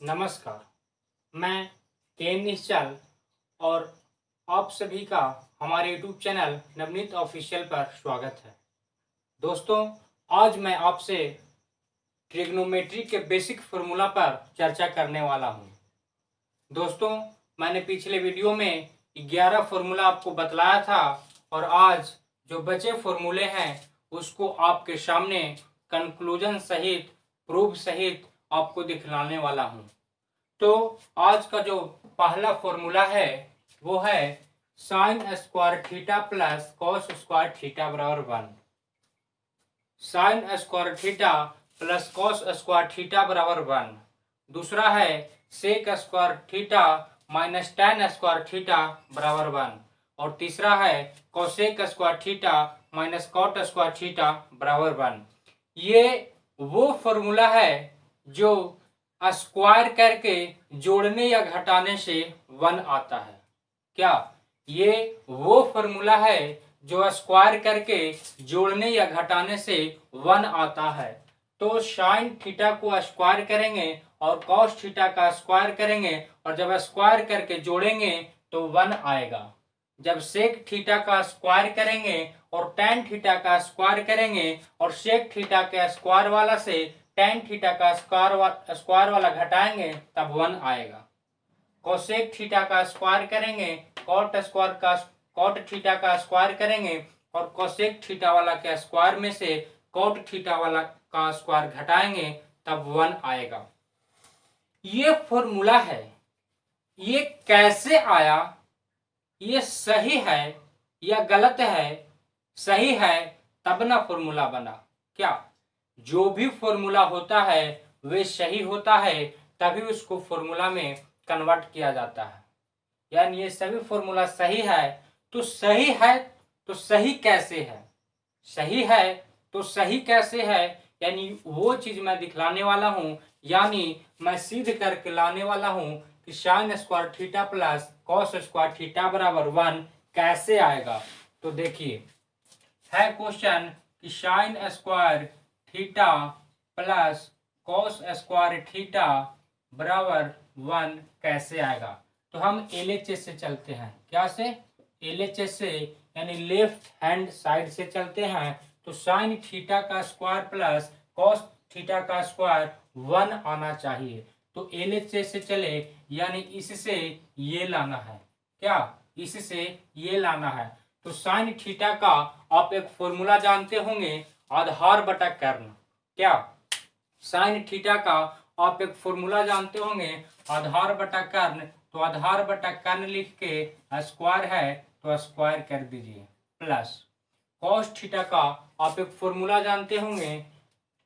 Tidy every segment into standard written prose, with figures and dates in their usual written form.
नमस्कार। मैं के निश्चल और आप सभी का हमारे यूट्यूब चैनल नवनीत ऑफिशियल पर स्वागत है। दोस्तों, आज मैं आपसे ट्रिग्नोमेट्री के बेसिक फार्मूला पर चर्चा करने वाला हूं। दोस्तों, मैंने पिछले वीडियो में 11 फार्मूला आपको बतलाया था और आज जो बचे फार्मूले हैं उसको आपके सामने कंक्लूजन सहित प्रूफ सहित आपको दिखलाने वाला हूं। तो आज का जो पहला फॉर्मूला है वो है sine square theta plus cos square theta बराबर 1। Sine square theta plus cos square theta बराबर 1। दूसरा है sec square theta minus tan square theta बराबर 1। और तीसरा है cosec square theta minus cot square theta बराबर 1। ये वो फॉर्मूला है जो स्क्वायर करके जोड़ने या घटाने से 1 आता है। क्या ये वो फॉर्मूला है जो स्क्वायर करके जोड़ने या घटाने से 1 आता है? तो साइन थीटा को स्क्वायर करेंगे और कॉस थीटा का स्क्वायर करेंगे और जब स्क्वायर करके जोड़ेंगे तो 1 आएगा। जब सेक थीटा का स्क्वायर करेंगे और टेन थीटा का स्क्वायर करेंगे और सेक थीटा के स्क्वायर वाला से टेन थीटा का स्क्वायर वाला घटाएंगे तब 1 आएगा। कोसेक थीटा का स्क्वायर करेंगे, कॉट थीटा का स्क्वायर करेंगे और कोसेक थीटा वाला के स्क्वायर में से कॉट थीटा वाला का स्क्वायर घटाएंगे तब 1 आएगा। ये फॉर्मूला है। ये कैसे आया, ये सही है या गलत है? सही है तब ना फॉर्मूला बना। क्या जो भी फॉर्मूला होता है वे सही होता है तभी उसको फॉर्मूला में कन्वर्ट किया जाता है। यानी ये सभी फॉर्मूला सही है तो सही कैसे है? सही है तो सही कैसे है यानी वो चीज मैं दिखलाने वाला हूं। यानी मैं सिद्ध करके लाने वाला हूं कि sine square theta plus cos square theta बराबर 1 कैसे आएगा। तो देखिए, है क्वेश्चन कि sine square theta plus cos square theta बराबर 1 कैसे आएगा। तो हम एलएचएस से चलते हैं। क्या से? एलएचएस से यानी लेफ्ट हैंड साइड से चलते हैं। तो साइन थीटा का स्क्वायर प्लस कॉस थीटा का स्क्वायर 1 आना चाहिए। तो एलएचएस से चले यानी इससे ये लाना है। क्या इससे ये लाना है? तो साइन थीटा का आप एक फॉर्मूला जानते होंगे, आधार बटा कर्ण। क्या साइन थीटा का आप एक फॉर्मूला जानते होंगे, आधार बटा कर्ण। तो आधार बटा कर्ण लिख के स्क्वायर है तो स्क्वायर कर दीजिए प्लस कॉस थीटा का आप एक फॉर्मूला जानते होंगे,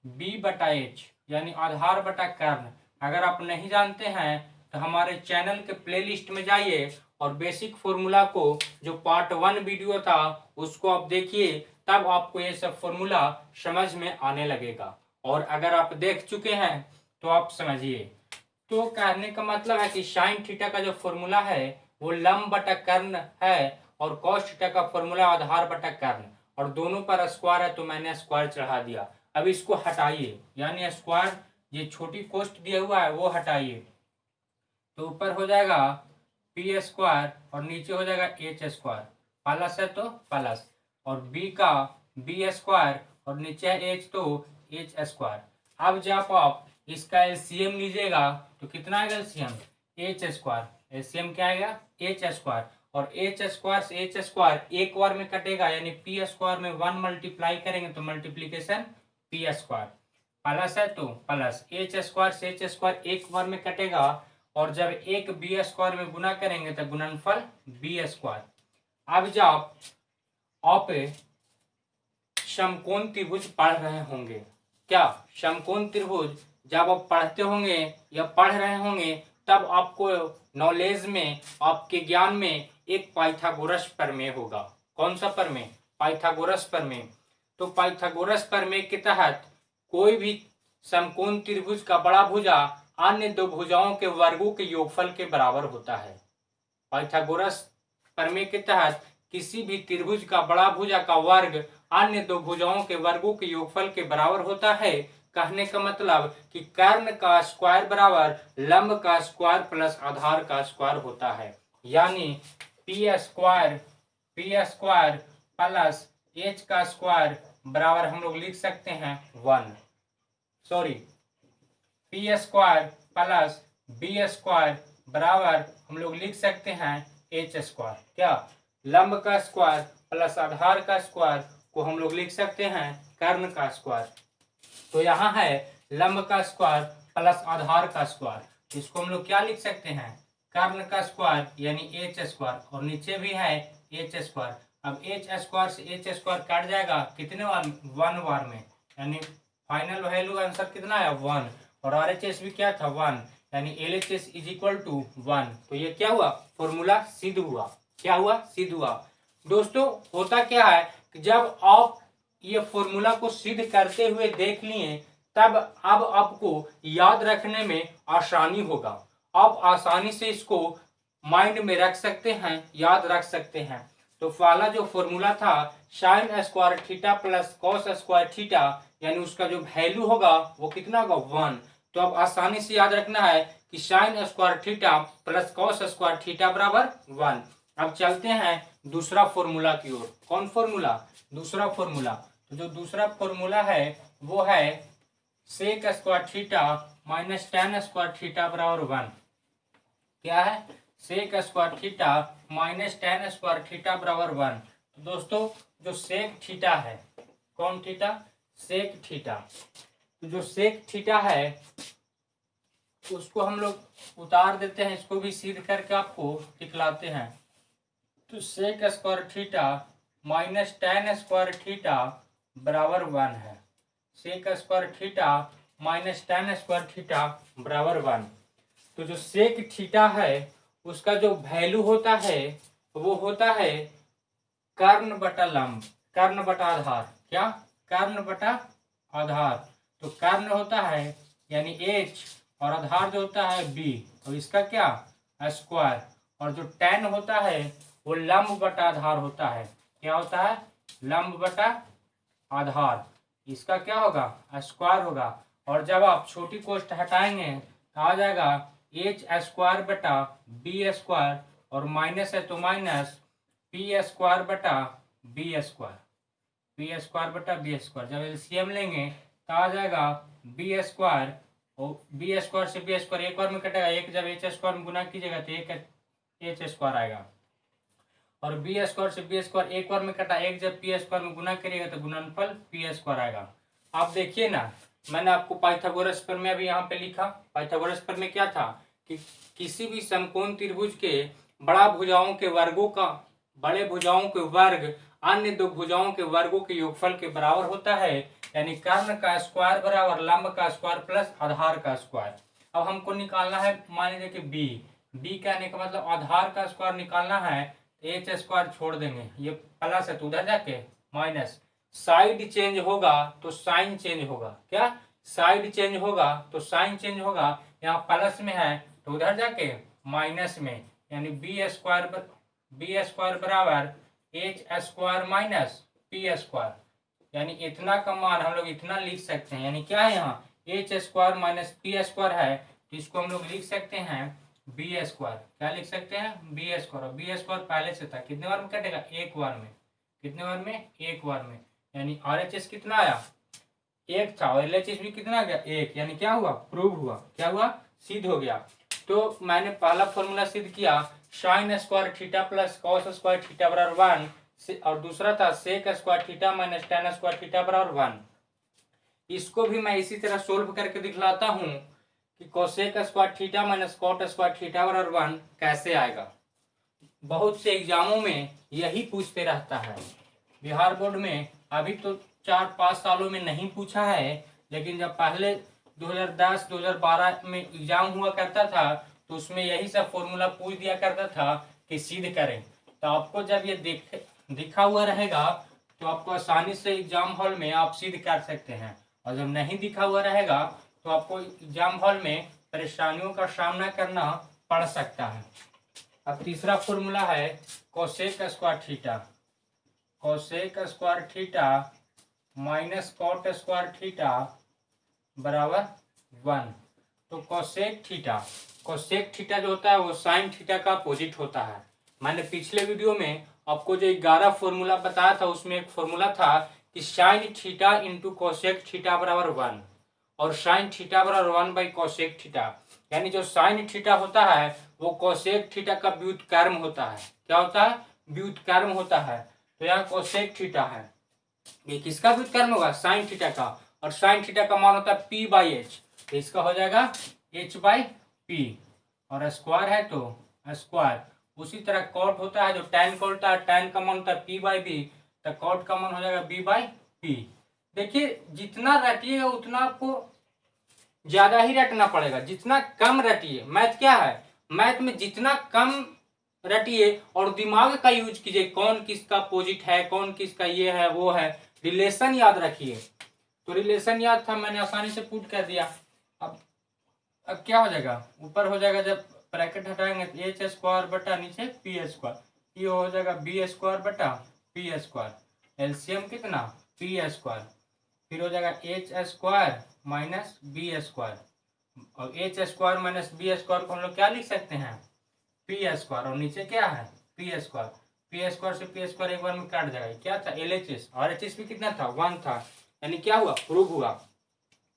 बी बटा एच यानी आधार बटा कर्ण। अगर आप नहीं जानते हैं तो हमारे चैनल के प्लेलिस्ट में जाइए और बेसिक फॉर्मूला को जो पार्ट 1 वीडियो था उसको आप देखिए, तब आपको ये सब फॉर्मूला समझ में आने लगेगा। और अगर आप देख चुके हैं तो आप समझिए। तो कहने का मतलब है कि साइन थीटा का जो फॉर्मूला है वो लंब बटा कर्ण है और कॉस थीटा का फॉर्मूला आधार बटा कर्ण, और दोनों पर स्क्वायर है तो मैंने स्क्वायर चढ़ा दिया। अब इसको हटाइए, यानी स्क्वायर ये छोटी कोष्ट दिया हुआ है वो हटाइए। तो ऊपर हो जाएगा पी स्क्वायर और नीचे हो जाएगा एच स्क्वायर। प्लस है तो प्लस, और बी का बी स्क्वायर और नीचे है एच तो एच स्क्वायर। अब जब आप इसका एलसीएम लीजिएगा तो कितना आएगा एलसीएम? H square. एलसीएम क्या आएगा? H square. और एच स्क्वायर से एच स्क्वायर एक बार में कटेगा, यानी पी स्क्वायर में 1 मल्टीप्लाई करेंगे तो मल्टीप्लीकेशन पी स्क्वायर। प्लस है तो प्लस, एच स्क्वायर से एच स्क्वायर एक बार में कटेगा और जब एक बी स्क्वायर में गुना करेंगे तो गुणनफल बी स्क्वायर। अब जब आप समकोण त्रिभुज पढ़ रहे होंगे, क्या समकोण त्रिभुज जब आप पढ़ते होंगे या पढ़ रहे होंगे तब आपको नॉलेज में, आपके ज्ञान में एक पाइथागोरस प्रमेय होगा। कौन सा प्रमेय? पाइथागोरस प्रमेय। तो पाइथागोरस प्रमेय के तहत कोई भी समकोण त्रिभुज का बड़ा भुजा अन्य दो भुजाओं के वर्गों के योगफल के बराबर होता है। पाइथागोरस प्रमेय के तहत किसी भी त्रिभुज का बड़ा भुजा का वर्ग अन्य दो भुजाओं के वर्गों के योगफल के बराबर होता है कहने का मतलब कि कर्ण का स्क्वायर बराबर लंब का स्क्वायर प्लस आधार का स्क्वायर होता है, यानी पी स्क्वायर प्लस एच का स्क्वायर बराबर हम लोग लिख सकते हैं 1, sorry P square plus B square बराबर हम लोग लिख सकते हैं एच स्क्वायर। क्या, लंब का स्क्वायर प्लस आधार का स्क्वायर को हम लोग लिख सकते हैं कर्ण का स्क्वायर। तो यहाँ है लंब का स्क्वायर प्लस आधार का स्क्वायर, इसको हम लोग क्या लिख सकते हैं, कर्ण का स्क्वायर यानी एच स्क्वायर, और नीचे भी है एच स्क्वायर। अब एच स्क्वायर से एच स्क्वायर काट जाएगा कितने बार, 1 बार में, यानी फाइनल वैल्यू आंसर कितना है 1, और आर एच एस भी क्या था 1, यानी L H S is equal to 1। तो ये क्या हुआ, फॉर्मूला सिद्ध हुआ। क्या हुआ, सिद्ध हुआ। दोस्तों होता क्या है कि जब आप ये फॉर्मूला को सिद्ध करते हुए देख लिए तब अब आपको याद रखने में आसानी होगा, आप आसानी से इसको माइंड में रख सकते हैं, याद रख सकते हैं। तो पहला जो फॉर्मूला था sign square theta plus cos square theta, यानी उसका जो वैल्यू होगा वो कितना होगा 1। तो अब आसानी से याद रखना है कि sine square theta plus cos square theta बराबर 1। अब चलते हैं दूसरा फॉर्मूला की ओर। कौन फॉर्मूला, दूसरा फॉर्मूला। तो जो दूसरा फॉर्मूला है वो है sec square theta minus tan square theta बराबर 1। क्या है, sec square theta minus tan square theta बराबर 1। तो दोस्तों जो सेक थीटा है, कौन थीटा, सेक थीटा, तो जो सेक थीटा है उसको हम लोग उतार देते हैं, इसको भी सीध करके आपको दिखलाते हैं। तो sec square theta minus tan square theta बराबर 1 है। Sec square theta minus tan square theta बराबर 1। तो जो सेक थीटा है उसका जो वैल्यू होता है वो होता है कर्ण बटा लंब, कर्ण बटा आधार। क्या, कर्ण बटा आधार। तो कर्ण होता है यानी एच और आधार जो होता है बी, तो इसका क्या स्क्वायर, और जो टेन होता है वो लंब बटा आधार होता है। क्या होता है, लंब बटा आधार, इसका क्या होगा स्क्वायर होगा। और जब आप छोटी कोष्ठ हटाएंगे तो आ जाएगा एच स्क्वायर बटा बी स्क्वायर, और माइनस है तो माइनस पी स्क्वायर बटा बी स्क्वायर, पी स्क्वायर बटा बी स्क्वायर। जब एलसीएम लेंगे तो आ जाएगा बी स्क्वायर, और बी स्क्वायर से बी स्क्वायर एक बार में कटेगा, एक जब एच स्क्वायर में गुना कीजिएगा तो एक एच स्क्वायर आएगा, और बी स्क्वायर से बी स्क्वायर एक बार में कटा, एक जब पी स्क्वायर में गुना करिएगा तो गुणनफल पी स्क्वायर आएगा। आप देखिए ना, मैंने आपको पाइथागोरस प्रमेय भी यहाँ पे लिखा। पाइथागोरस प्रमेय क्या था कि किसी भी समकोण त्रिभुज के बड़ा भुजाओं के वर्गों का, बड़े भुजाओं के वर्ग अन्य दो भुजाओं के वर्गों के योगफल के बराबर होता है, यानी कर्ण का स्क्वायर बराबर लंब का स्क्वायर प्लस आधार का स्क्वायर। अब हमको निकालना है, मान लीजिए कि बी कहने का मतलब आधार का स्क्वायर निकालना है, एच स्क्वायर छोड़ देंगे, ये प्लस है तो उधर जाके माइनस, साइड चेंज होगा तो साइन चेंज होगा। क्या, साइड चेंज होगा तो साइन चेंज होगा, यहाँ प्लस में है तो उधर जाके माइनस में, यानी बी स्क्वायर बराबर H square minus P square, यानी इतना का मान हम लोग इतना लिख सकते हैं। यानी क्या है, यहाँ H square minus P square है तो इसको हम लोग लिख सकते हैं बी स्क्वायर। क्या लिख सकते हैं, बी स्क्वायर। और बी स्क्वायर पहले से था, कितने बार में कटेगा, एक बार में, कितने बार में, एक बार में, यानी आर एच एस कितना आया, एक था, और एल एच एस भी कितना आ गया, एक, यानी क्या हुआ, प्रूव हुआ। क्या हुआ, सिद्ध हो गया। तो मैंने पहला फॉर्मूला सिद्ध किया sine square theta plus cos square theta बराबर 1, और दूसरा था sec square theta minus tan square theta बराबर 1। इसको भी मैं इसी तरह सोल्व करके दिखलाता हूं कि cosec square theta minus cot square theta बराबर 1 कैसे आएगा। बहुत से एग्जामों में यही पूछते रहता है, बिहार बोर्ड में अभी तो 4-5 सालों में नहीं पूछा है, लेकिन जब पहले 2010-2012 में एग्जाम हुआ करता था तो उसमें यही सब फॉर्मूला पूछ दिया करता था कि सिद्ध करें। तो आपको जब ये दिखा हुआ रहेगा तो आपको आसानी से एग्जाम हॉल में आप सिद्ध कर सकते हैं, और जब नहीं दिखा हुआ रहेगा तो आपको एग्जाम हॉल में परेशानियों का सामना करना पड़ सकता है। अब तीसरा फॉर्मूला है cosec square theta, cosec square theta minus cot square theta बराबर 1। तो कोसेक थीटा जो होता है वो साइन थीटा का अपोजिट होता है। मैंने पिछले वीडियो में आपको जो 11 फॉर्मूला बताया था उसमें एक फॉर्मूला था कि sine theta into cosec theta बराबर 1 और साइन थीटा बराबर 1/कोसेक थीटा, यानी जो साइन थीटा होता है वो कोसेक थीटा का व्युत्क्रम होता है। क्या होता है? व्युत्क्रम होता है। तो यहाँ कोसेक थीटा है, ये किसका व्युत्क्रम होगा? साइन थीटा का। और साइन थीटा का मान होता है p/h, तो इसका हो जाएगा h/p और स्क्वायर है तो स्क्वायर। उसी तरह कॉट होता है, जो tan का होता है, tan का मान होता है p/b, तो कॉट का मान हो जाएगा b/p। देखिए जितना रटिएगा उतना आपको ज्यादा ही रटना पड़ेगा, जितना कम रटिए। मैथ क्या है? मैथ में जितना कम रटिए और दिमाग का यूज कीजिए, कौन किसका अपोजिट है, कौन किसका ये है वो है, रिलेशन याद रखिए। तो रिलेशन याद था, मैंने आसानी से पुट कर दिया। अब क्या हो जाएगा? ऊपर हो जाएगा, जब ब्रैकेट हटाएंगे तो एच स्क्वायर बटा नीचे पी स्क्वायर, ये हो जाएगा बी स्क्वायर बटा पी स्क्वायर। एलसीएम कितना? P square. फिर हो जाएगा H square minus B square, और H square minus B square को हम लोग क्या लिख सकते हैं? P square. और नीचे क्या है? P square. पी स्क्वायर से पी स्क्वायर एक बार में काट जाएगा। क्या था? एलएचएस, और एचएस भी कितना था? 1 था। यानी क्या हुआ? प्रूव हुआ।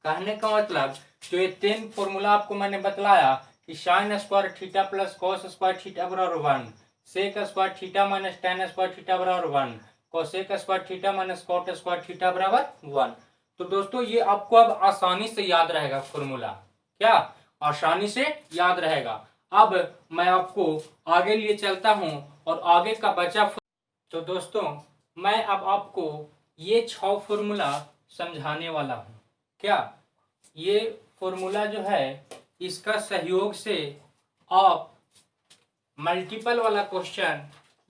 कहने का मतलब जो ये 3 फॉर्मूला आपको मैंने बतलाया कि sine square theta plus cos square theta बराबर 1, sec square theta minus tan square theta बराबर 1, cosec square theta minus cot square theta बराबर 1। तो दोस्तों ये आपको अब आसानी से याद रहेगा फॉर्मूला। क्या? आसानी से याद रहेगा। अब मैं आपको आगे लिए चलता हूं और आगे का बचा। तो दोस्तों मैं अब आपको ये 6 फॉर्मूला समझाने वाला हूं। क्या? ये फॉर्मूला जो है इसका सहयोग से आप मल्टीपल वाला क्वेश्चन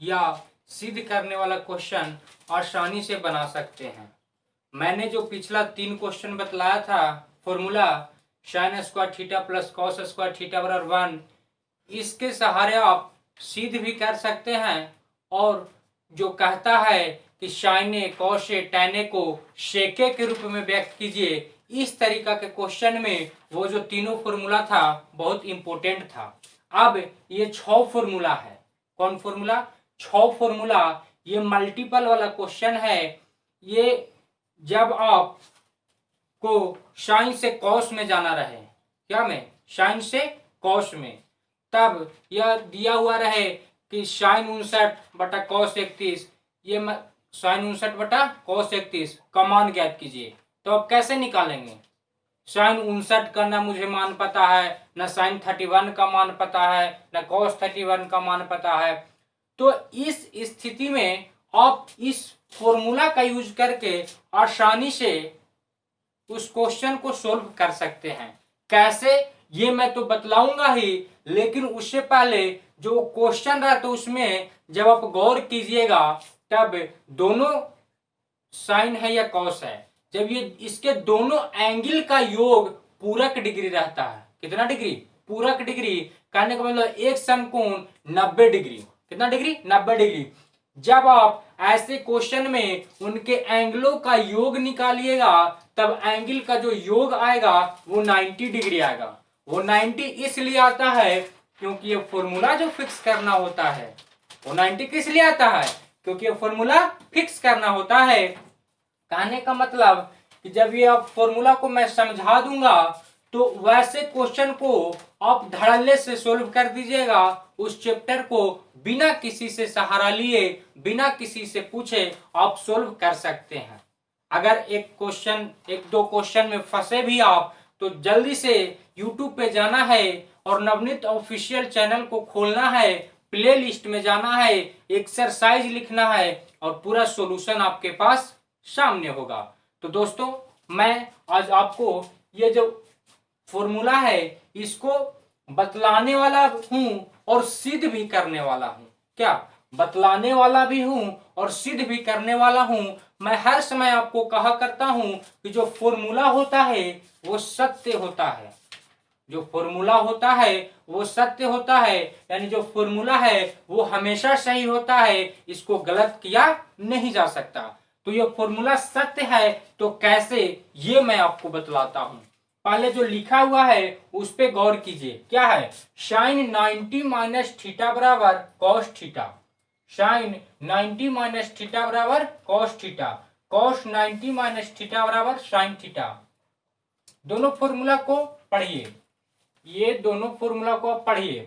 या सिद्ध करने वाला क्वेश्चन आसानी से बना सकते हैं। मैंने जो पिछला 3 क्वेश्चन बतलाया था formula sine square theta plus cos square theta बराबर 1, इसके सहारे आप सिद्ध भी कर सकते हैं। और जो कहता है कि साइने कॉसे टैने को सेके के रूप में व्यक्त कीजिए, इस तरीका के क्वेश्चन में वो जो तीनों फॉर्मूला था बहुत इंपॉर्टेंट था। अब ये 6 फॉर्मूला है। कौन फॉर्मूला? 6 फॉर्मूला। ये मल्टीपल वाला क्वेश्चन है। ये जब आप को साइन से कॉस में जाना रहे, क्या में? साइन से कॉस में, तब यह दिया हुआ रहे कि साइन 59 बटा कॉस 31, ये साइन 59 बटा कॉस 31 का मान ज्ञात कीजिए। तो अब कैसे निकालेंगे? साइन 59 का ना मुझे मान पता है, ना साइन 31 का मान पता है, ना कॉस 31 का मान पता है। तो इस स्थिति में आप इस फॉर्मूला का यूज करके आसानी से उस क्वेश्चन को सोल्व कर सकते हैं। कैसे? ये मैं तो बतलाऊंगा ही, लेकिन उससे पहले जो क्वेश्चन रहा तो उसमें जब आप गौर कीजिएगा तब दोनों साइन है या कॉस है, जब ये इसके दोनों एंगल का योग पूरक डिग्री रहता है। कितना डिग्री? पूरक डिग्री। कहने का मतलब एक समकोण 90 डिग्री। कितना डिग्री? 90 डिग्री। जब आप ऐसे क्वेश्चन में उनके एंगलों का योग निकालिएगा तब एंगल का जो योग आएगा वो 90 डिग्री आएगा। वो 90 इसलिए आता है क्योंकि ये फॉर्मूला जो फिक्स करना होता है वो 90 किस लिए आता है? क्योंकि ये फॉर्मूला फिक्स करना होता है। कहने का मतलब कि जब ये आप फॉर्मूला को मैं समझा दूंगा तो वैसे क्वेश्चन को आप धड़ल्ले से सोल्व कर दीजिएगा। उस चैप्टर को बिना किसी से सहारा लिए, बिना किसी से पूछे आप सोल्व कर सकते हैं। अगर एक दो क्वेश्चन में फंसे भी आप तो जल्दी से YouTube पे जाना है और नवनीत ऑफिशियल चैनल को खोलना है, प्ले लिस्ट में जाना है, एक्सरसाइज लिखना है और पूरा सॉल्यूशन आपके पास सामने होगा। तो दोस्तों मैं आज आपको ये जो फॉर्मूला है इसको बतलाने वाला हूं और सिद्ध भी करने वाला हूं। क्या? बतलाने वाला भी हूं और सिद्ध भी करने वाला हूं। मैं हर समय आपको कहा करता हूं कि जो फॉर्मूला होता है वो सत्य होता है। जो फॉर्मूला होता है वो सत्य होता है, यानी जो फॉर्मूला है वो हमेशा सही होता है, इसको गलत किया नहीं जा सकता। तो ये फॉर्मूला सत्य है तो कैसे, ये मैं आपको बतलाता हूं। पहले जो लिखा हुआ है उस पे गौर कीजिए। क्या है? साइन 90 माइनस थीटा बराबर cos theta. Sine 90 minus theta बराबर cos theta. Cos 90 minus theta बराबर साइन थीटा। दोनों फॉर्मूला को पढ़िए, ये दोनों फॉर्मूला को आप पढ़िए।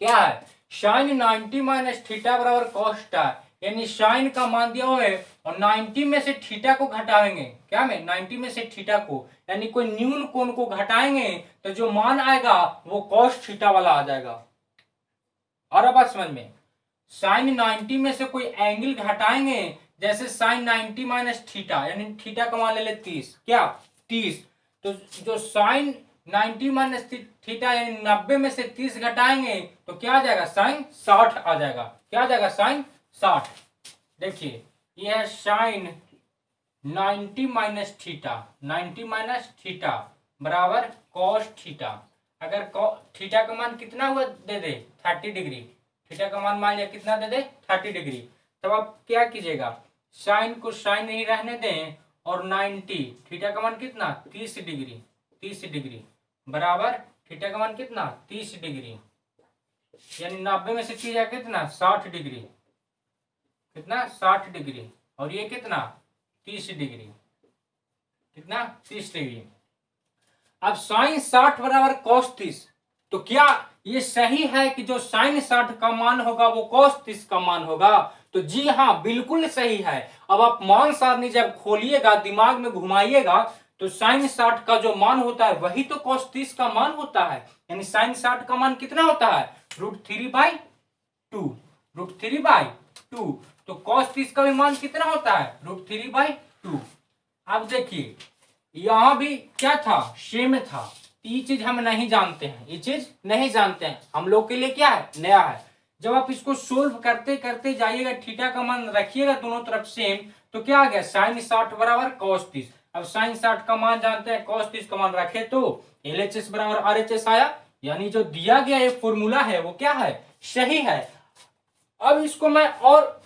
क्या है? साइन 90 माइनस थीटा बराबर कॉस थीटा, यानी साइन का मान दिया हुआ है और 90 में से थीटा को घटाएंगे। क्या में? 90 में से थीटा को, यानी कोई न्यून कोण को घटाएंगे तो जो मान आएगा वो कॉस थीटा वाला आ जाएगा। और अब बात समझ में, साइन 90 में से कोई एंगल घटाएंगे, जैसे साइन 90 माइनस थीटा, यानी थीटा का मान ले ले 30। क्या? 30। तो जो साइन 90 माइनस थीटा यानी 90 में से 30 घटाएंगे तो क्या आ जाएगा? साइन 60 आ जाएगा। क्या आ जाएगा? साइन 60। देखिए यह है sine 90 minus theta, 90 minus theta बराबर कॉस थीटा। अगर थीटा का मान कितना हुआ दे दे? 30 डिग्री। थीटा का मान लिया कितना दे दे? 30 डिग्री। तब आप क्या कीजिएगा? साइन को साइन ही रहने दें और 90, थीटा का मान कितना? 30 डिग्री। 30 डिग्री बराबर थीटा का मान कितना? 30 डिग्री, यानी 90 में से किया कितना? 60 डिग्री। कितना? 60 डिग्री। और ये कितना? 30 डिग्री। कितना? 30 डिग्री। अब साइन 60 बराबर कॉस 30, तो क्या ये सही है कि जो साइन 60 का मान होगा वो कॉस 30 का मान होगा? तो जी हाँ, बिल्कुल सही है। अब आप मान सारणी जब खोलिएगा, दिमाग में घुमाइएगा, तो साइन 60 का जो मान होता है वही तो कॉस 30 का मान होता है। यानी साइन 60 का मान कितना होता है? √3/2। √3/2। तो कॉस 30 का भी मान कितना होता है? √3/2। अब देखिए यहां भी क्या था? सेम था। ये चीज हम नहीं जानते हैं, ये चीज नहीं जानते हैं, हम लोग के लिए क्या है? नया है। जब आप इसको सोल्व करते करते जाइएगा, थीटा का मान रखिएगा दोनों तरफ सेम, तो क्या आ गया? साइन 60 बराबर कॉस 30। अब साइन 60 का मान जानते हैं, कॉस 30 का मान रखे तो LHS बराबर RHS आया। यानी जो दिया गया ये फॉर्मूला है वो क्या है? सही है। अब इसको मैं, और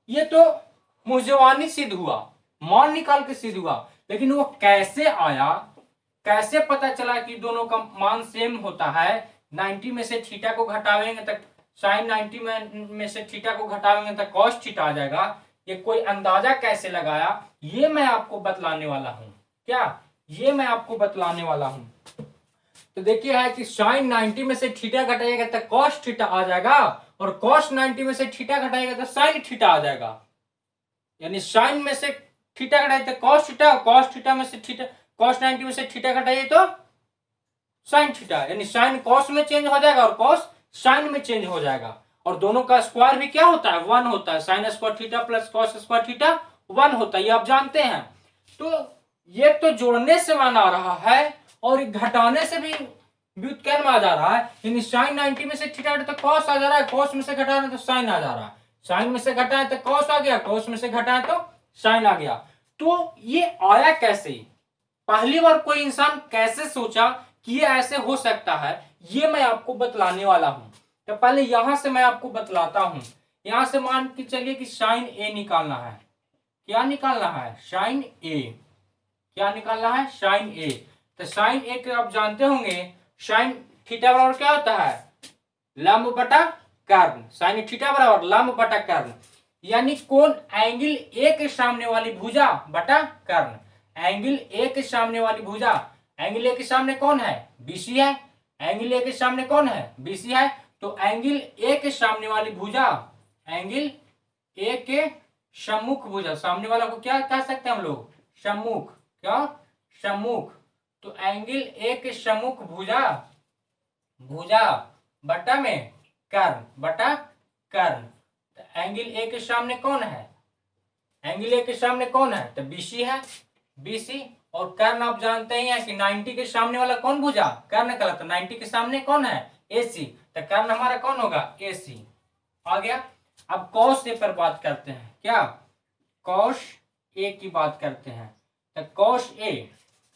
ये तो मुझवानी सिद्ध हुआ, मान निकाल के सिद्ध हुआ, लेकिन वो कैसे आया, कैसे पता चला कि दोनों का मान सेम होता है? 90 में से थीटा को घटावेंगे तक साइन 90 में से थीटा को घटावेंगे तो कॉस थीटा आ जाएगा। ये कोई अंदाजा कैसे लगाया, ये मैं आपको बतलाने वाला हूं। क्या? ये मैं आपको बतलाने वाला हूं। तो देखिए है कि साइन 90 में से थीटा घटाएगा तो कॉस थीटा आ जाएगा, और कॉस 90 में से थीटा घटाएगा तो साइन थीटा आ जाएगा। यानी साइन में से थीटा घटाए तो कॉस थीटा, कॉस थीटा में से थीटा, कॉस 90 में से थीटा घटाइए तो साइन थीटा, यानी साइन कॉस में चेंज हो जाएगा और कॉस साइन में चेंज हो जाएगा। और दोनों का स्क्वायर भी क्या होता है? 1 होता है। Sine square theta plus cos square theta 1 होता है, ये आप जानते हैं। तो ये तो जोड़ने से मान आ रहा है और घटाने से भी व्युत्क्रम आ जा रहा है। यानी साइन 90 में से थीटा तो कॉस आ जा रहा है, कॉस में से घटा रहे तो साइन आ जा रहा है, साइन में से घटाए तो कॉस आ गया, कॉस में से घटाए तो साइन आ गया। तो ये आया कैसे? पहली बार कोई इंसान कैसे सोचा कि ये ऐसे हो सकता है, ये मैं आपको बतलाने वाला हूं। तो पहले यहां से मैं आपको बतलाता हूं। यहां से मान के चलिए कि साइन ए निकालना है। क्या निकालना है? साइन ए। क्या निकालना है? साइन ए। तो साइन ए के आप जानते होंगे, साइन थीटा बराबर क्या होता है? लंब बटा कर्ण। साइन थीटा बराबर लंब बटा कर्ण, यानी कोण एंगल ए के सामने वाली भुजा बटा कर्ण। एंगल ए के सामने वाली भुजा, एंगल ए के सामने कौन है? BC है। एंगल ए के सामने कौन है? BC है। तो एंगल ए के सामने वाली भुजा, एंगल ए के सम्मुख भुजा, सामने वाला को क्या कह सकते हैं हम लोग? सम्मुख। क्या? सम्मुख। तो एंगल ए के सम्मुख भुजा, भुजा बटा में कर्ण, बटा कर्ण। तो एंगल ए के सामने कौन है? एंगल ए के सामने कौन है? तो BC है। BC और कर्ण आप जानते ही हैं कि 90 के सामने वाला कौन भुजा? कर्ण कहलाता है। 90 के सामने कौन है? AC। तो कर्ण हमारा कौन होगा? AC। आ गया। अब कॉस ए पर बात करते हैं। क्या? कॉस ए की बात करते हैं। तो कॉस ए,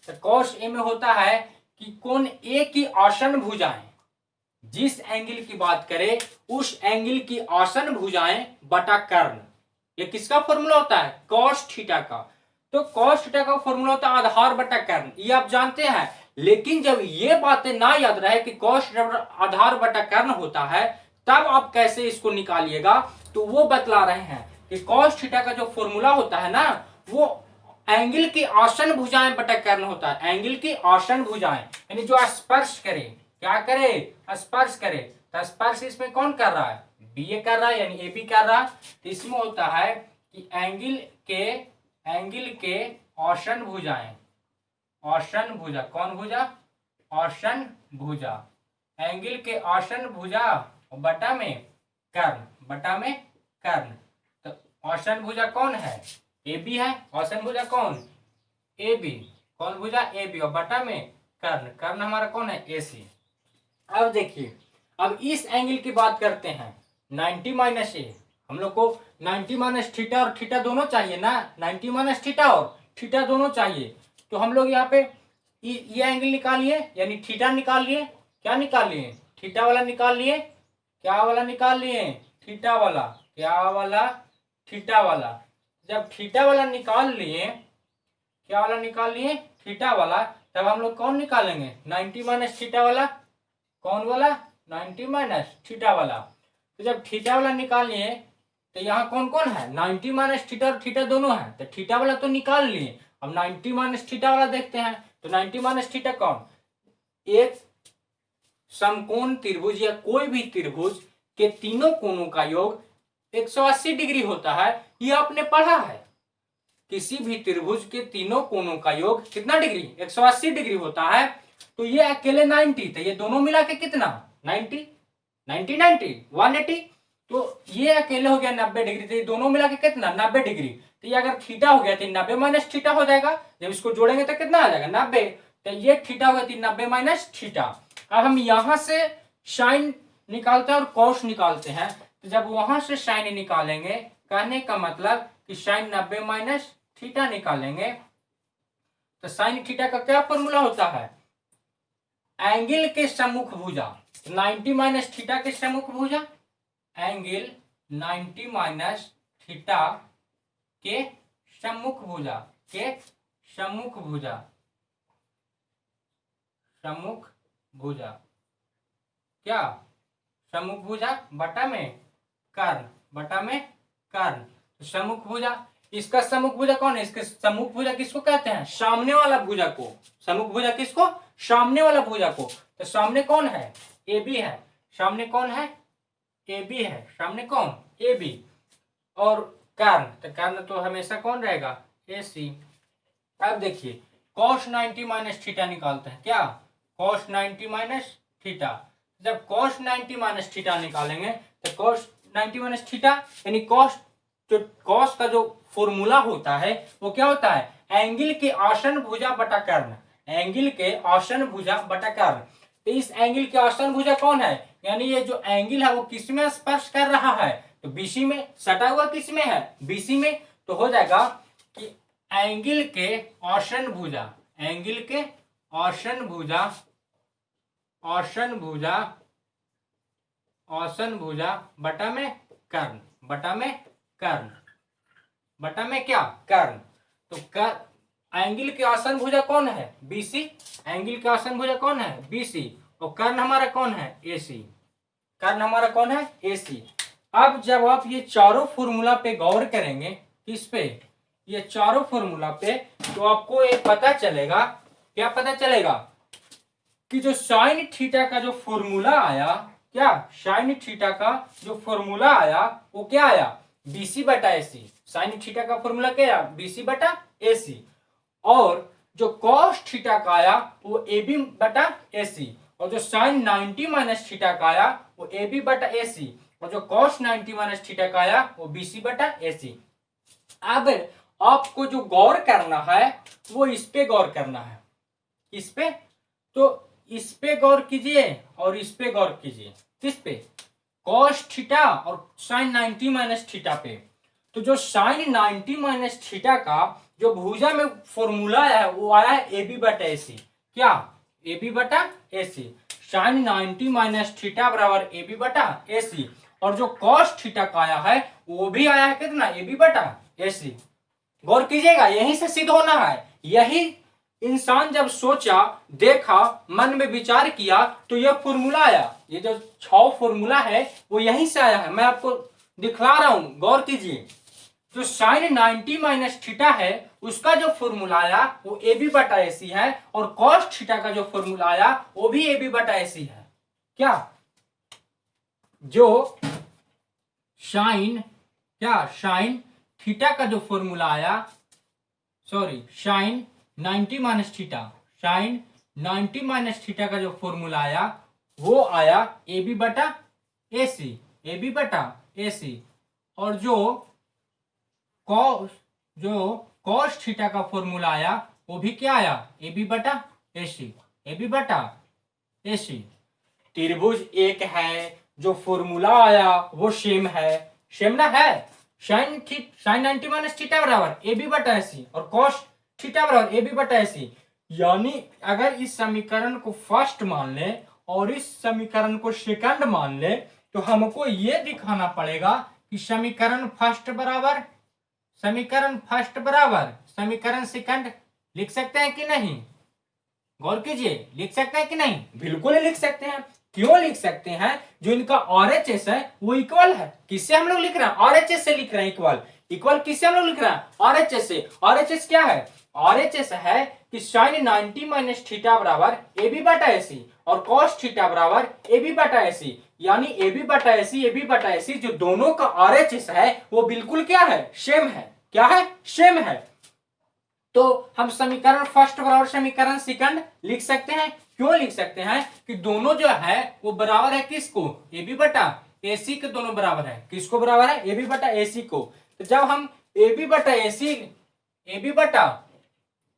तो कॉस ए में होता है कि कोण ए की आसन भुजाएं, जिस एंगल की बात करें उस एंगल की आसन भुजाएं बटा कर्ण। ये किसका फॉर्मूला होता है? कॉस थीटा का। तो कॉस थीटा का फॉर्मूला होता है आधार बटा कर्ण, ये आप जानते हैं। लेकिन जब ये बातें ना याद रहे कि कॉस आधार बटा कर्ण होता है, तब आप कैसे इसको निकालिएगा, तो वो बतला रहे हैं कि कॉस थीटा का जो फॉर्मूला होता है ना, वो एंगल की आसन भुजाएं बटा कर्ण होता है। एंगल की आसन भुजाएं यानी जो स्पर्श करे, क्या करे, स्पर्श करे। तो स्पर्श इसमें कौन कर रहा है, बी ए कर रहा है, यानी ए बी कर रहा है। तो इसमें होता है कि एंगल के आसन भुजाएं, आसन भुजा, कौन भुजा, आसन भुजा, एंगल के आसन भुजा बटा में कर्ण, बटा में कर्ण। तो आसन भुजा कौन है, ए बी है। आसन भुजा कौन, ए बी, कौन भुजा, ए बी, और बटा में कर्ण, कर्ण हमारा कौन है, ए सी। अब देखिए, अब इस एंगल की बात करते हैं, 90 माइनस ए। हम लोग को 90 माइनस थीटा और थीटा दोनों चाहिए ना, 90 माइनस थीटा और थीटा दोनों चाहिए। तो हम लोग यहाँ पे ये एंगल निकालिए, यानी थीटा निकाल लिए। क्या निकाल लिए, थीटा वाला निकाल लिए। क्या वाला निकाल लिए, थीटा वाला। क्या वाला, थीटा वाला। जब थीटा वाला निकाल लिए, क्या वाला निकाल लिए, थीटा वाला, तब हम लोग कौन निकालेंगे, 90 माइनस थीटा वाला। कौन वाला, 90 माइनस थीटा वाला। तो जब थीटा वाला निकालिए, तो यहाँ कौन कौन है, 90 माइनस थीटा और थीटा दोनों है। तो थीटा वाला तो निकाल लिए, अब 90 माइनस थीटा वाला देखते हैं। तो 90 माइनस थीटा कौन, एक समकोण त्रिभुज या कोई भी त्रिभुज के तीनों कोणों का योग 180 डिग्री होता है। ये आपने पढ़ा है, किसी भी त्रिभुज के तीनों कोणों का योग कितना डिग्री, 180 डिग्री होता है। तो ये अकेले 90, तो ये दोनों मिला के कितना, 90, 90, 90, 180। तो ये अकेले हो गया 90 डिग्री, तो ये दोनों मिला के कितना, 90 डिग्री। तो ये अगर थीटा हो गया तो 90 माइनस थीटा हो जाएगा। जब इसको जोड़ेंगे तो कितना आ जाएगा, 90। तो ये थीटा हो गया 90 माइनस थीटा। अब हम यहां से साइन निकालते हैं और कॉस निकालते हैं। तो जब वहां से साइन निकालेंगे, कहने का मतलब कि साइन 90 माइनस थीटा निकालेंगे। तो साइन थीटा का क्या फॉर्मूला होता है, एंगल के सम्मुख भुजा। 90 माइनस थीटा के सम्मुख भुजा, एंगल 90 माइनस थीटा के सम्मुख भुजा, के सम्मुख भुजा, सम्मुख भुजा, क्या, सम्मुख भुजा बटा में कर्ण, बटा में कर्ण। सम्मुख भुजा, इसका सम्मुख भुजा कौन है, इसके सम्मुख भुजा किसको कहते हैं, सामने वाला भुजा को। सम्मुख भुजा किसको, सामने वाला भुजा को। तो सामने कौन है, ए बी है। सामने कौन है, ए बी है। सामने कौन, ए बी। और कर्ण, तो कर्ण तो हमेशा कौन रहेगा, ए सी। अब देखिए, cos 90 माइनस थीटा निकालते हैं। क्या, cos 90 माइनस थीटा। जब cos 90 माइनस थीटा निकालेंगे, तो cos 90 माइनस थीटा यानी cos, जो cos का जो फॉर्मूला होता है वो क्या होता है, एंगल के आसन भुजा बटा कर्ण। एंगल के आसन भुजा बटा कर्ण। तो इस एंगल के आसन भुजा कौन है, यानी ये जो एंगल है वो किस में स्पर्श कर रहा है, तो बीसी में। सटा हुआ किस में है, बीसी में। तो हो जाएगा कि एंगल के आसन भुजा, एंगल के आसन भुजा, आसन भुजा, आसन भुजा बटा में कर्ण, बटा में कर्ण, बटा में क्या, कर्ण। तो एंगल के आसन भुजा कौन है, बीसी। एंगल के आसन भुजा कौन है, बीसी। और कर्ण हमारा कौन है, एसी। कर्ण हमारा कौन है, एसी। अब जब आप ये चारों फॉर्मूला पे गौर करेंगे, किस पे, ये चारों फॉर्मूला पे, तो आपको एक पता चलेगा, क्या पता चलेगा, कि जो साइन थीटा का जो फॉर्मूला आया, क्या, साइन थीटा का जो फॉर्मूला आया वो क्या आया, बीसी बटा एसी। साइन थीटा का फॉर्मूला क्या आया, बीसी बटा एसी। और जो कॉस थीटा का आया वो ए बी बटा एसी। और जो साइन 90 माइनस थीटा का आया वो ए बी बटा एसी। और जो कॉस 90 माइनस थीटा का आया वो बीसी बटा एसी। अब आपको जो गौर करना है वो इस पे गौर करना है, इस पे। तो इस पे गौर कीजिए और इस पे गौर कीजिए, किस पे, कॉस थीटा और साइन 90 माइनस थीटा पे। तो जो साइन 90 माइनस थीटा का जो भुजा में फॉर्मूला आया है वो आया है ए बी बटा ए सी। क्या, ए बी बटा ए सी। साइन 90 माइनस थीटा बराबर ए बी बटा ए सी। और जो कॉस थीटा का आया है वो भी आया है कितना, ए बी बटा ए सी। गौर कीजिएगा, यहीं से सिद्ध होना है, यही इंसान जब सोचा, देखा, मन में विचार किया तो यह फॉर्मूला आया। ये जो 6 फॉर्मूला है वो यहीं से आया है। मैं आपको दिखला रहा हूं, गौर कीजिए। जो साइन 90 माइनस थीटा है उसका जो फॉर्मूला आया वो ए बी बटा ए सी है, और कॉस थीटा का जो फॉर्मूला आया वो भी ए बी बटा ए सी है। क्या जो साइन थीटा का जो फॉर्मूला आया, sorry sine 90 minus theta, sine 90 minus theta का जो फॉर्मूला आया वो आया ए बी बटा ए सी, ए बी बटा ए सी। और जो कॉस थीटा का फॉर्मूला आया वो भी क्या आया, ए बी बटा ए सी, ए बी बटा ए सी। त्रिभुज एक है, जो फॉर्मूला आया वो सेम है, सेम ना है। साइन 90 माइनस थीटा बराबर ए बी बटा ए सी और कॉस थीटा बराबर ए बी बटा ए सी। यानी अगर इस समीकरण को फर्स्ट मान ले और इस समीकरण को सेकंड मान ले तो हमको ये दिखाना पड़ेगा कि समीकरण फर्स्ट बराबर समीकरण सेकंड लिख सकते हैं कि नहीं। गौर कीजिए, लिख सकते हैं कि नहीं? बिल्कुल लिख सकते हैं। क्यों लिख सकते हैं? जो इनका RHS है वो इक्वल है। किससे हम लोग लिख रहे हैं? RHS से लिख रहे हैं। इक्वल किससे हम लोग लिख रहे हैं? RHS से। RHS क्या है? RHS है कि साइन 90 माइनस थीटा बराबर ए बी बटा ए सी और कॉस थीटा बराबर ए बी बटा ए सी। यानी ए बी बटा ए सी, ए बी बटा ए सी जो दोनों का RHS है वो बिल्कुल क्या है? सेम है। क्या है? सेम है। तो हम समीकरण फर्स्ट बराबर समीकरण सेकंड लिख सकते हैं। क्यों लिख सकते हैं? कि दोनों जो है वो बराबर है किसको? ए बी बटा ए सी के दोनों बराबर है। किसको बराबर है? ए बी बटा ए सी को। तो जब हम ए बी बटा ए सी, ए बी बटा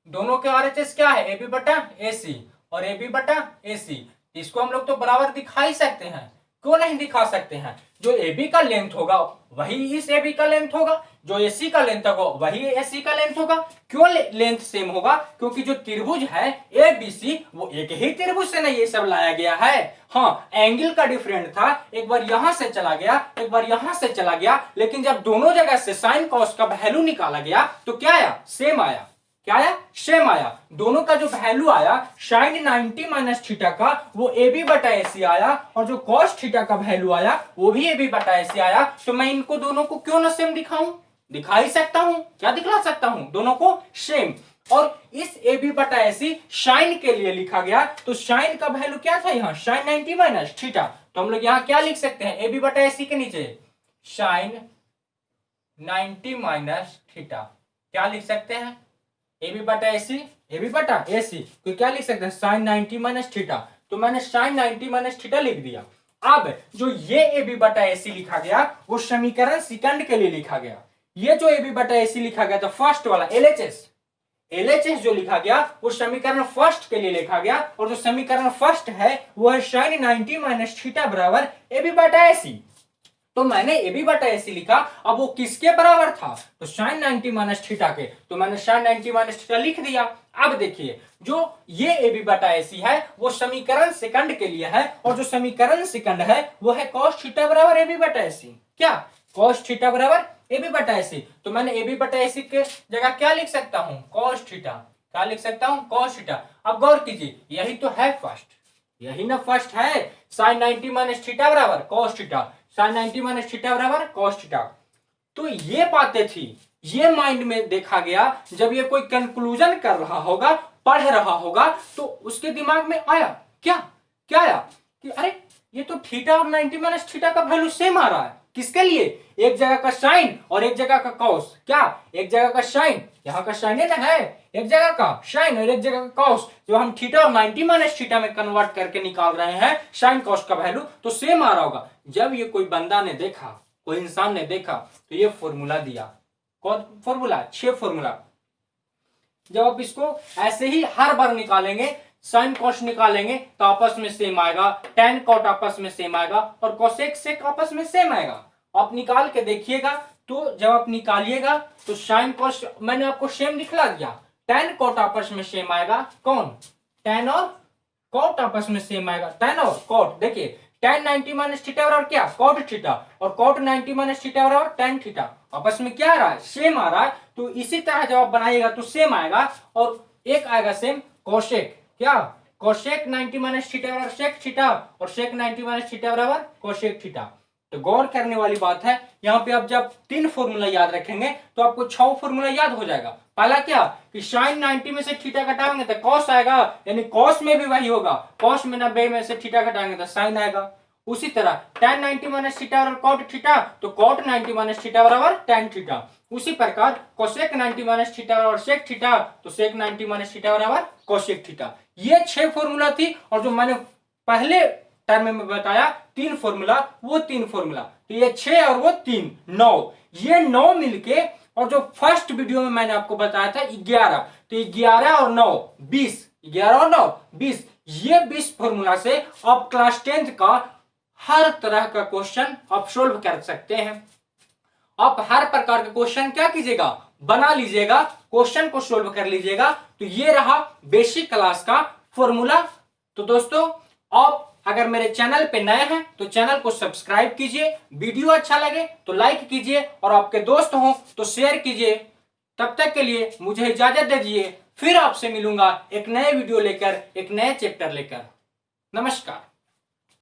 दोनों के RHS क्या है? ए बी बटा ए सी और ए बी बटा ए सी, इसको हम लोग तो बराबर दिखा ही सकते हैं। क्यों नहीं दिखा सकते हैं? जो ए बी का लेंथ होगा वही इस ए बी का लेंथ होगा, जो ए सी का लेंथ होगा वही ए सी का लेंथ होगा। क्यों लेंथ सेम होगा? क्योंकि जो त्रिभुज है ए बी सी वो एक ही त्रिभुज से ना ये सब लाया गया है। हाँ, एंगल का डिफरेंट था, एक बार यहां से चला गया, एक बार यहां से चला गया, लेकिन जब दोनों जगह से साइन कॉस का वैल्यू निकाला गया तो क्या आया? सेम आया। क्या आया? सेम आया। दोनों का जो वैल्यू आया साइन 90 माइनस थीटा का वो ए बी बटा ए सी आया, और जो कॉस थीटा का वैल्यू आया वो भी ए बी बटा ए सी आया। तो मैं इनको दोनों को क्यों ना सेम दिखाऊं? दिखा ही सकता हूं। क्या दिखला सकता हूं? दोनों को सेम। और इस ए बी बटा ए सी साइन के लिए लिखा गया, तो साइन का वैल्यू क्या था यहाँ? Sine 90 minus theta. तो हम लोग यहाँ क्या लिख सकते हैं? ए बी बटा ए सी के नीचे साइन 90 माइनस थीटा क्या लिख सकते हैं? ए बी बटा ए सी, ए बी बटा ए सी तो क्या लिख सकते हैं? Sine 90 minus theta. तो मैंने साइन 90 माइनस थीटा लिख दिया। अब जो ये ए बी बटा ए सी लिखा गया वो समीकरण सेकंड के लिए लिखा गया। ये जो ए बी बटा ए सी लिखा गया था फर्स्ट वाला एलएचएस जो लिखा गया वो समीकरण फर्स्ट के लिए लिखा गया, और जो समीकरण फर्स्ट है वो है साइन 90 माइनस थीटा बराबर ए बी बटा ए सी। तो मैंने ए बी बटा ए सी लिखा। अब वो किसके बराबर था? तो साइन 90 माइनस थीटा के। तो मैंने साइन 90 माइनस थीटा लिख दिया। अब देखिए, जो ये ए बी बटा ए सी है वो समीकरण सेकंड के लिए है, और जो समीकरण सेकंड है वो है कॉस थीटा बराबर ए बी बटा ए सी। क्या? कॉस थीटा बराबर ए बी बटा ए सी। तो मैंने ए बी बटा ए सी के जगह क्या लिख सकता हूं? Cos theta. क्या लिख सकता हूं? Cos theta. अब गौर कीजिए, यही तो है फर्स्ट, यही ना फर्स्ट है। साइन 90 माइनस थीटा बराबर cos theta, sine 90 minus theta बराबर कॉस थीटा। तो ये बातें थी, ये माइंड में देखा गया। जब ये कोई कंक्लूजन कर रहा होगा, पढ़ रहा होगा, तो उसके दिमाग में आया क्या आया कि अरे ये तो थीटा और 90 माइनस थीटा का वैल्यू सेम आ रहा है। किसके लिए? एक जगह का साइन और एक जगह का कॉस। क्या? एक जगह का साइन, यहाँ का साइन है, एक जगह का साइन और एक जगह का कॉस। जो हम थीटा और 90 माइनस थीटा में कन्वर्ट करके निकाल रहे हैं साइन कॉस का वैल्यू, तो सेम आ रहा होगा। जब ये कोई बंदा ने देखा, कोई इंसान ने देखा, तो ये फॉर्मूला दिया। कौन फॉर्मूला? 6 फॉर्मूला। जब आप इसको ऐसे ही हर बार निकालेंगे, साइन कॉस निकालेंगे तो आपस में सेम आएगा, टेन कॉट आपस में सेम आएगा, और कोसेक सेक आपस में सेम आएगा। आप निकाल के देखिएगा। तो जब आप निकालिएगा तो साइन कॉस मैंने आपको सेम दिखला दिया। टेन कॉट आपस में सेम आएगा। कौन? टेन और कॉट आपस में सेम आएगा। टेन और कॉट, देखिए टेन 90 माइनस थीटा बराबर क्या? कॉट थीटा, और कॉट 90 माइनस थीटा बराबर टेन थीटा। आपस में क्या आ रहा है? सेम आ रहा है। तो इसी तरह जब आप बनाइएगा तो सेम आएगा। और एक आएगा सेम कोशेक, क्या कोशेक 90 माइनस थीटा बराबर सेक थीटा और सेक 90 माइनस थीटा बराबर कोशेक थीटा। तो गौर करने वाली बात है यहाँ पे आप जब 3 फॉर्मूला याद रखेंगे तो आपको 6 फॉर्मूला याद हो जाएगा। पहला क्या कि साइन 90 में से थीटा घटाएंगे तो कॉस आएगा, यानी कॉस में भी वही होगा, कॉस में 90 में से थीटा घटाएंगे तो साइन आएगा। उसी तरह tan 90 माइनस थीटा बराबर कॉट थीटा, तो कॉट 90 माइनस थीटा बराबर tan थीटा। उसी प्रकार कोसेक 90 माइनस थीटा बराबर सेक थीटा, तो सेक 90 माइनस थीटा बराबर कोसेक थीटा। ये 6 फॉर्मूला थी और जो मैंने पहले टर्म में बताया 3 फॉर्मूला, वो 3 फॉर्मूला, तो ये 6 और वो 3 9, ये 9 मिलके और जो फर्स्ट वीडियो में मैंने आपको बताया था 11, तो 11 और 9 20, 11 और 9 20, ये 20 फॉर्मूला से आप क्लास 10th का हर तरह का क्वेश्चन आप सोल्व कर सकते हैं। आप हर प्रकार के क्वेश्चन क्या कीजिएगा, बना लीजिएगा, क्वेश्चन को सोल्व कर लीजिएगा। तो ये रहा बेसिक क्लास का फॉर्मूला। तो दोस्तों आप अगर मेरे चैनल पे नए हैं तो चैनल को सब्सक्राइब कीजिए, वीडियो अच्छा लगे तो लाइक कीजिए और आपके दोस्त हो तो शेयर कीजिए। तब तक के लिए मुझे इजाजत दीजिए, फिर आपसे मिलूंगा एक नए वीडियो लेकर, एक नए चैप्टर लेकर। नमस्कार।